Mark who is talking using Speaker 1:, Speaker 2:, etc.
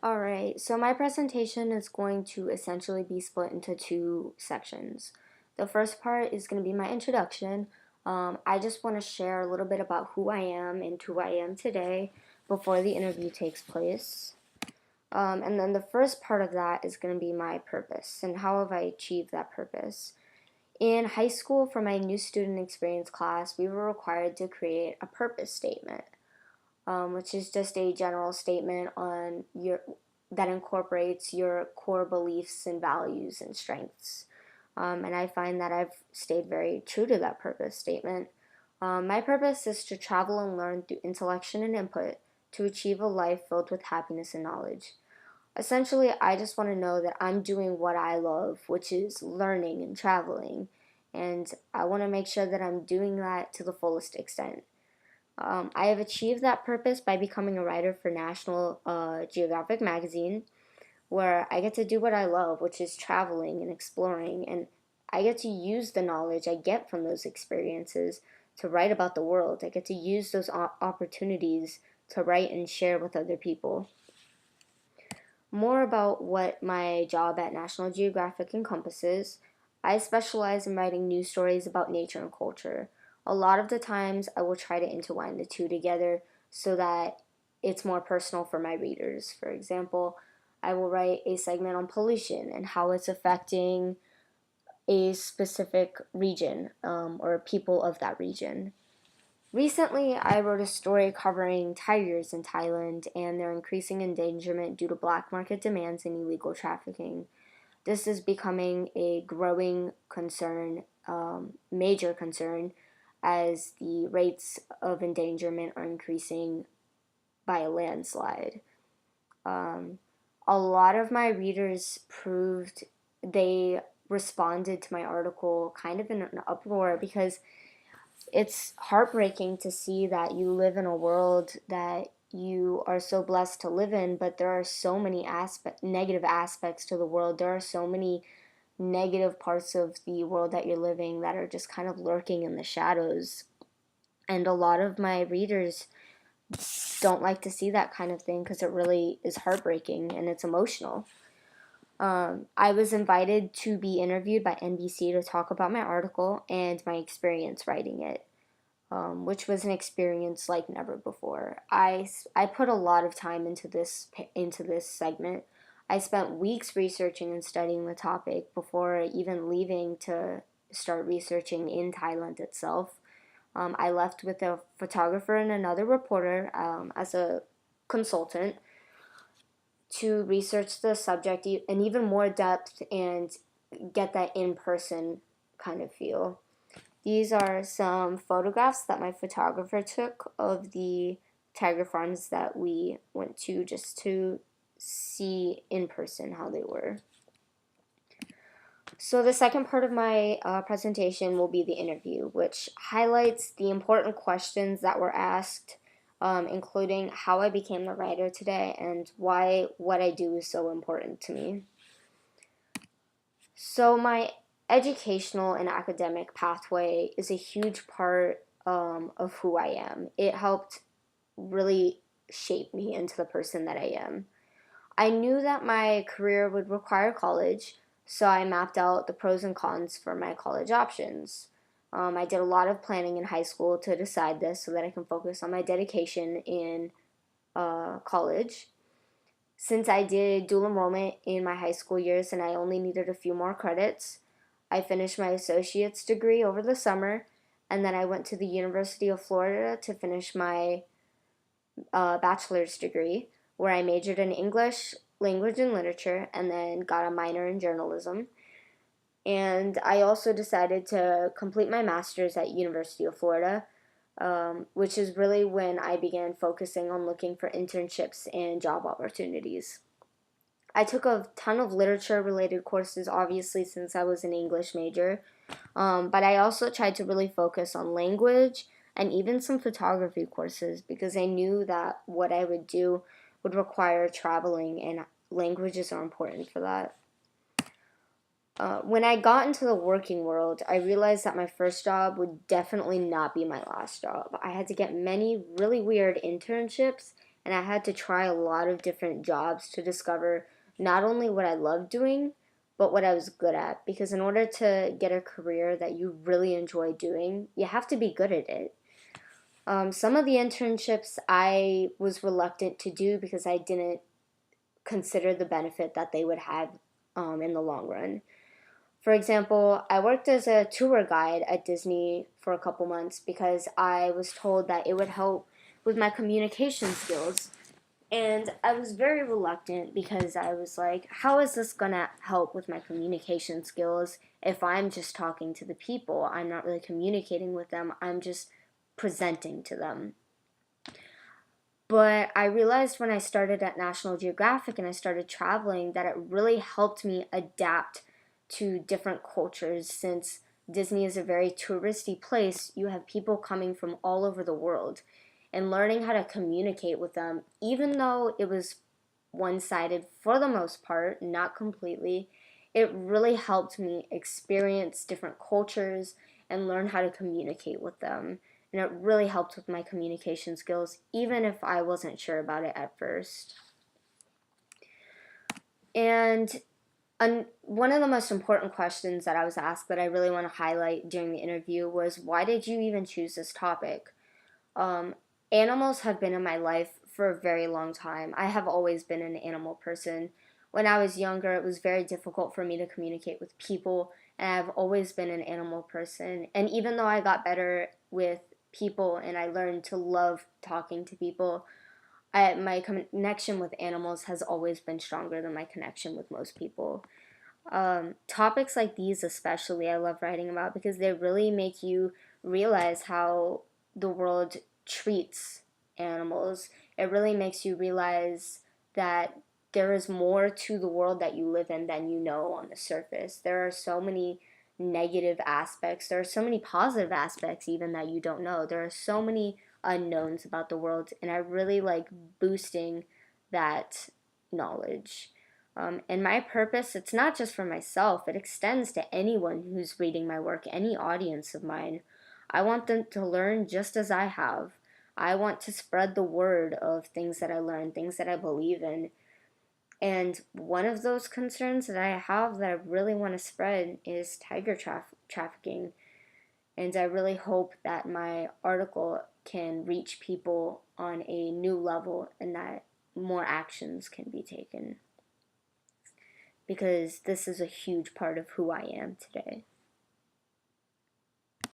Speaker 1: Alright, so my presentation is going to essentially be split into two sections. The first part is going to be my introduction. I just want to share a little bit about who I am and who I am today before the interview takes place. And then the first part of that is going to be my purpose and how have I achieved that purpose. In high school, for my new student experience class, we were required to create a purpose statement, which is just a general statement on your that incorporates your core beliefs and values and strengths. And I find that I've stayed very true to that purpose statement. My purpose is to travel and learn through intellection and input to achieve a life filled with happiness and knowledge. Essentially, I just want to know that I'm doing what I love, which is learning and traveling. And I want to make sure that I'm doing that to the fullest extent. I have achieved that purpose by becoming a writer for National Geographic magazine, where I get to do what I love, which is traveling and exploring, and I get to use the knowledge I get from those experiences to write about the world. I get to use those opportunities to write and share with other people. More about what my job at National Geographic encompasses. I specialize in writing news stories about nature and culture. A lot of the times, I will try to intertwine the two together so that it's more personal for my readers. For example, I will write a segment on pollution and how it's affecting a specific region or people of that region. Recently, I wrote a story covering tigers in Thailand and their increasing endangerment due to black market demands and illegal trafficking. This is becoming a growing concern, major concern, as the rates of endangerment are increasing by a landslide. Um, a lot of my readers proved they responded to my article kind of in an uproar because it's heartbreaking to see that you live in a world that you are so blessed to live in, but there are so many negative aspects to the world. There are so many negative parts of the world that you're living that are just kind of lurking in the shadows. And a lot of my readers don't like to see that kind of thing because it really is heartbreaking and it's emotional. I was invited to be interviewed by NBC to talk about my article and my experience writing it, which was an experience like never before. I put a lot of time into this segment. I spent weeks researching and studying the topic before even leaving to start researching in Thailand itself. I left with a photographer and another reporter as a consultant to research the subject in even more depth and get that in person kind of feel. These are some photographs that my photographer took of the tiger farms that we went to just to see in person how they were. So the second part of my presentation will be the interview, which highlights the important questions that were asked, including how I became the writer today and why what I do is so important to me. So my educational and academic pathway is a huge part of who I am. It helped really shape me into the person that I am. I knew that my career would require college, so I mapped out the pros and cons for my college options. I did a lot of planning in high school to decide this so that I can focus on my dedication in college. Since I did dual enrollment in my high school years and I only needed a few more credits, I finished my associate's degree over the summer and then I went to the University of Florida to finish my bachelor's degree, where I majored in English, language, and literature, and then got a minor in journalism. And I also decided to complete my master's at University of Florida, which is really when I began focusing on looking for internships and job opportunities. I took a ton of literature-related courses, obviously, since I was an English major, but I also tried to really focus on language and even some photography courses because I knew that what I would do would require traveling, and languages are important for that. When I got into the working world, I realized that my first job would definitely not be my last job. I had to get many really weird internships and I had to try a lot of different jobs to discover not only what I loved doing, but what I was good at. Because in order to get a career that you really enjoy doing, you have to be good at it. Some of the internships I was reluctant to do because I didn't consider the benefit that they would have in the long run. For example, I worked as a tour guide at Disney for a couple months because I was told that it would help with my communication skills. And I was very reluctant because I was like, how is this gonna help with my communication skills if I'm just talking to the people? I'm not really communicating with them, I'm just presenting to them. But I realized when I started at National Geographic and I started traveling that it really helped me adapt to different cultures. Since Disney is a very touristy place, you have people coming from all over the world, and learning how to communicate with them, even though it was one sided for the most part, not completely, it really helped me experience different cultures and learn how to communicate with them. And it really helped with my communication skills, even if I wasn't sure about it at first. And one of the most important questions that I was asked that I really want to highlight during the interview was, why did you even choose this topic? Um, Animals have been in my life for a very long time. I have always been an animal person. When I was younger, it was very difficult for me to communicate with people, and I've always been an animal person. And even though I got better with people and I learned to love talking to people, my connection with animals has always been stronger than my connection with most people. Topics like these, especially, I love writing about because they really make you realize how the world treats animals. It really makes you realize that there is more to the world that you live in than you know on the surface. There are so many negative aspects, there are so many positive aspects even that you don't know. There are so many unknowns about the world, and I really like boosting that knowledge. And my purpose, it's not just for myself, it extends to anyone who's reading my work, any audience of mine. I want them to learn just as I have. I want to spread the word of things that I learn, things that I believe in. And one of those concerns that I have that I really want to spread is tiger trafficking. And I really hope that my article can reach people on a new level and that more actions can be taken, because this is a huge part of who I am today.